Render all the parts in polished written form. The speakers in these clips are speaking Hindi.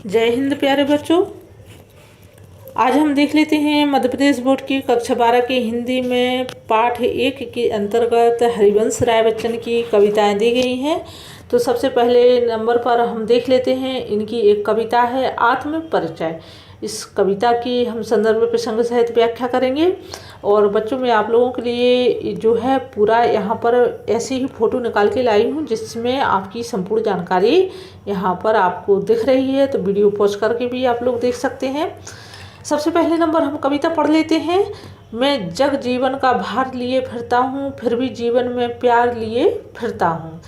जय हिंद प्यारे बच्चों। आज हम देख लेते हैं मध्य प्रदेश बोर्ड की कक्षा 12 की हिंदी में पाठ 1 के अंतर्गत हरिवंश राय बच्चन की कविताएं दी गई हैं। तो सबसे पहले नंबर पर हम देख लेते हैं, इनकी एक कविता है आत्म परिचय। इस कविता की हम संदर्भ प्रसंग सहित व्याख्या करेंगे। और बच्चों में आप लोगों के लिए जो है पूरा यहाँ पर ऐसी ही फ़ोटो निकाल के लाई हूँ जिसमें आपकी संपूर्ण जानकारी यहाँ पर आपको दिख रही है। तो वीडियो पॉज करके भी आप लोग देख सकते हैं। सबसे पहले नंबर हम कविता पढ़ लेते हैं। मैं जग जीवन का भार लिए फिरता हूँ, फिर भी जीवन में प्यार लिए फिरता हूँ।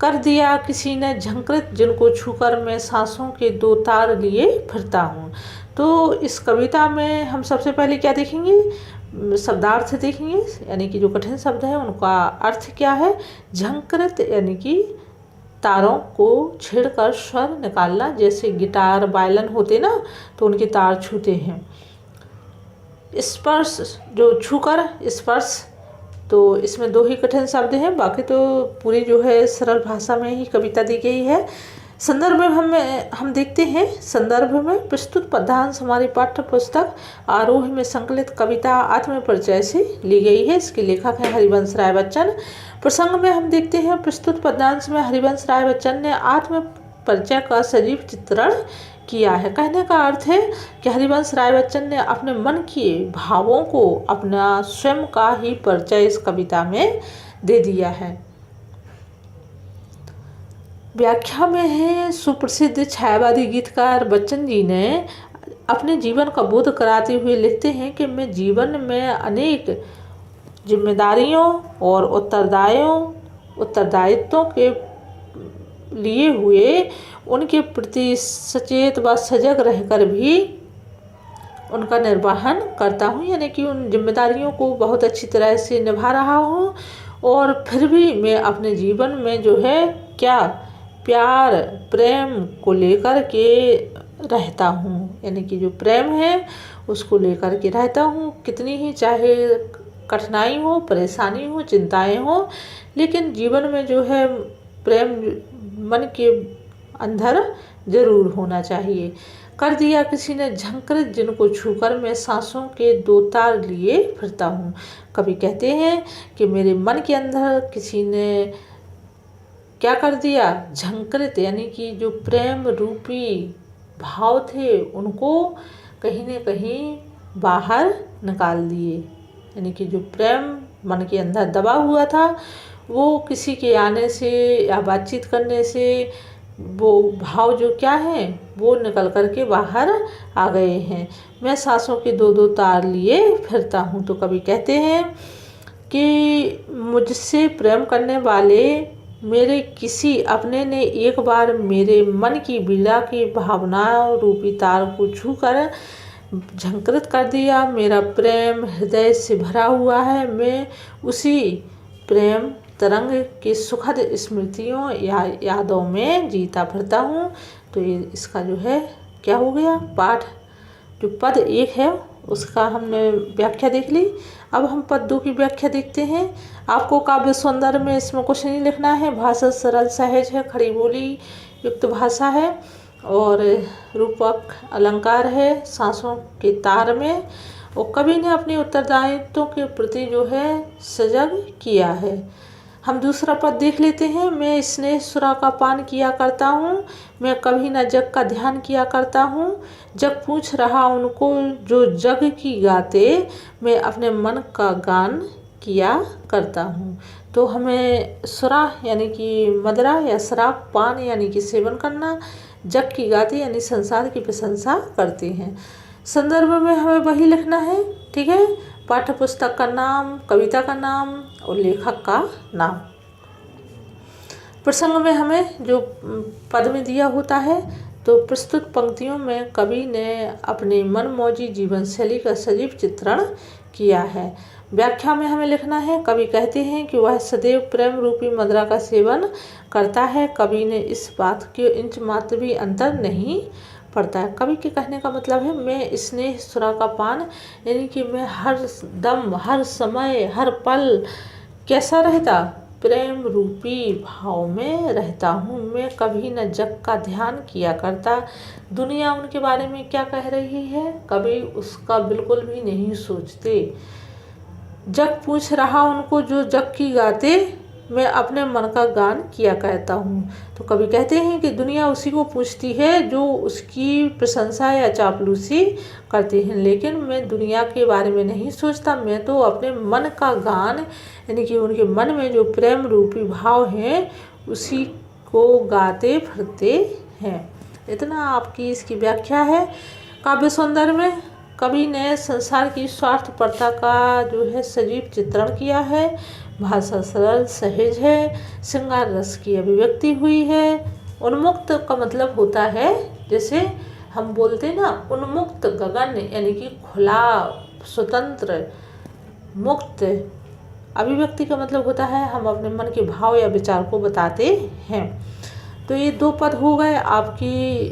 कर दिया किसी ने झंकृत, जिनको छूकर मैं सांसों के 2 तार लिए फिरता हूँ। तो इस कविता में हम सबसे पहले क्या देखेंगे, शब्दार्थ देखेंगे, यानी कि जो कठिन शब्द है उनका अर्थ क्या है। झंकृत यानी कि तारों को छेड़कर स्वर निकालना, जैसे गिटार वायलिन होते ना तो उनके तार छूते हैं। स्पर्श, जो छूकर स्पर्श, तो इसमें 2 ही कठिन शब्द हैं, बाकी तो पूरी जो है सरल भाषा में ही कविता दी गई है। संदर्भ में हम देखते हैं, संदर्भ में प्रस्तुत पद्यांश हमारी पाठ्य पुस्तक आरोह में संकलित कविता आत्म परिचय से ली गई है। इसके लेखक हैं हरिवंश राय बच्चन। प्रसंग में हम देखते हैं, प्रस्तुत पद्यांश में हरिवंश राय बच्चन ने आत्म परिचय का सजीव चित्रण किया है। कहने का अर्थ है कि हरिवंश राय बच्चन ने अपने मन के भावों को अपना स्वयं का ही परिचय इस कविता में दे दिया है। व्याख्या में है, सुप्रसिद्ध छायावादी गीतकार बच्चन जी ने अपने जीवन का बोध कराते हुए लिखते हैं कि मैं जीवन में अनेक जिम्मेदारियों और उत्तरदायित्वों के लिए हुए उनके प्रति सचेत व सजग रहकर भी उनका निर्वहन करता हूँ, यानी कि उन जिम्मेदारियों को बहुत अच्छी तरह से निभा रहा हूँ। और फिर भी मैं अपने जीवन में जो है क्या प्यार प्रेम को लेकर के रहता हूँ, यानी कि जो प्रेम है उसको लेकर के रहता हूँ। कितनी ही चाहे कठिनाई हो, परेशानी हो, चिंताएं हो, लेकिन जीवन में जो है प्रेम मन के अंदर जरूर होना चाहिए। कर दिया किसी ने झंकृत, जिनको छूकर मैं सांसों के 2 तार लिए फिरता हूँ। कभी कहते हैं कि मेरे मन के अंदर किसी ने क्या कर दिया, झंकृत, यानी कि जो प्रेम रूपी भाव थे उनको कहीं न कहीं बाहर निकाल दिए, यानी कि जो प्रेम मन के अंदर दबा हुआ था वो किसी के आने से या बातचीत करने से वो भाव जो क्या है वो निकल कर के बाहर आ गए हैं। मैं सांसों के 2 तार लिए फिरता हूँ। तो कभी कहते हैं कि मुझसे प्रेम करने वाले मेरे किसी अपने ने एक बार मेरे मन की वीणा की भावना रूपी तार को छूकर झंकृत कर दिया। मेरा प्रेम हृदय से भरा हुआ है, मैं उसी प्रेम तरंग की सुखद स्मृतियों या यादों में जीता फिरता हूँ। तो ये इसका जो है क्या हो गया, पाठ जो पद 1 है उसका हमने व्याख्या देख ली। अब हम पद 2 की व्याख्या देखते हैं। आपको काव्य सौंदर्य में इसमें कुछ नहीं लिखना है। भाषा सरल सहज है, खड़ी बोली युक्त भाषा है और रूपक अलंकार है सांसों के तार में। और कवि ने अपने उत्तरदायित्वों के प्रति जो है सजग किया है। हम दूसरा पद देख लेते हैं। मैं स्नेह सुरा का पान किया करता हूँ, मैं कभी न जग का ध्यान किया करता हूँ। जग पूछ रहा उनको जो जग की गाते, मैं अपने मन का गान किया करता हूँ। तो हमें सुरा यानी कि मदिरा या शराब, पान यानी कि सेवन करना, जग की गाते यानी संसार की प्रशंसा करते हैं। संदर्भ में हमें वही लिखना है, ठीक है। पाठ्य पुस्तक का नाम, कविता का नाम और लेखक का नाम। प्रसंग में हमें जो पद में दिया होता है, तो प्रस्तुत पंक्तियों में कवि ने अपने मनमौजी जीवन शैली का सजीव चित्रण किया है। व्याख्या में हमें लिखना है, कवि कहते हैं कि वह सदैव प्रेम रूपी मदिरा का सेवन करता है। कवि ने इस बात के इंच मात्र भी अंतर नहीं पड़ता है। कवि के कहने का मतलब है मैं स्नेह सुरा का पान, यानी कि मैं हर दम, हर समय, हर पल कैसा रहता, प्रेम रूपी भाव में रहता हूँ। मैं कभी न जग का ध्यान किया करता, दुनिया उनके बारे में क्या कह रही है कभी उसका बिल्कुल भी नहीं सोचते। जग पूछ रहा उनको जो जग की गाते, मैं अपने मन का गान किया करता हूँ। तो कभी कहते हैं कि दुनिया उसी को पूछती है जो उसकी प्रशंसा या चापलूसी करते हैं, लेकिन मैं दुनिया के बारे में नहीं सोचता। मैं तो अपने मन का गान, यानी कि उनके मन में जो प्रेम रूपी भाव है उसी को गाते फिरते हैं। इतना आपकी इसकी व्याख्या है। काव्य सौंदर्य में कवि ने संसार की स्वार्थपरता का जो है सजीव चित्रण किया है। भाषा सरल सहज है, श्रृंगार रस की अभिव्यक्ति हुई है। उन्मुक्त का मतलब होता है, जैसे हम बोलते ना उन्मुक्त गगन, यानी कि खुला स्वतंत्र मुक्त। अभिव्यक्ति का मतलब होता है हम अपने मन के भाव या विचार को बताते हैं। तो ये 2 पद हो गए आपकी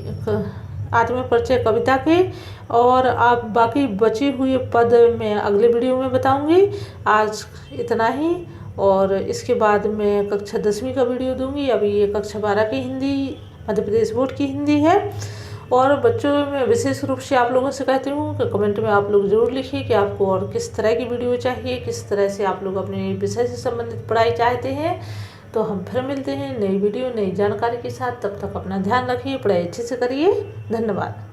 आत्मपरिचय कविता के, और आप बाकी बचे हुए पद मैं अगले वीडियो में बताऊंगी। आज इतना ही, और इसके बाद मैं कक्षा 10वीं का वीडियो दूंगी। अभी ये कक्षा 12 की हिंदी, मध्य प्रदेश बोर्ड की हिंदी है। और बच्चों में विशेष रूप से आप लोगों से कहती हूँ कि कमेंट में आप लोग ज़रूर लिखिए कि आपको और किस तरह की वीडियो चाहिए, किस तरह से आप लोग अपने विषय से संबंधित पढ़ाई चाहते हैं। तो हम फिर मिलते हैं नई वीडियो नई जानकारी के साथ। तब तक अपना ध्यान रखिए, पढ़ाई अच्छे से करिए। धन्यवाद।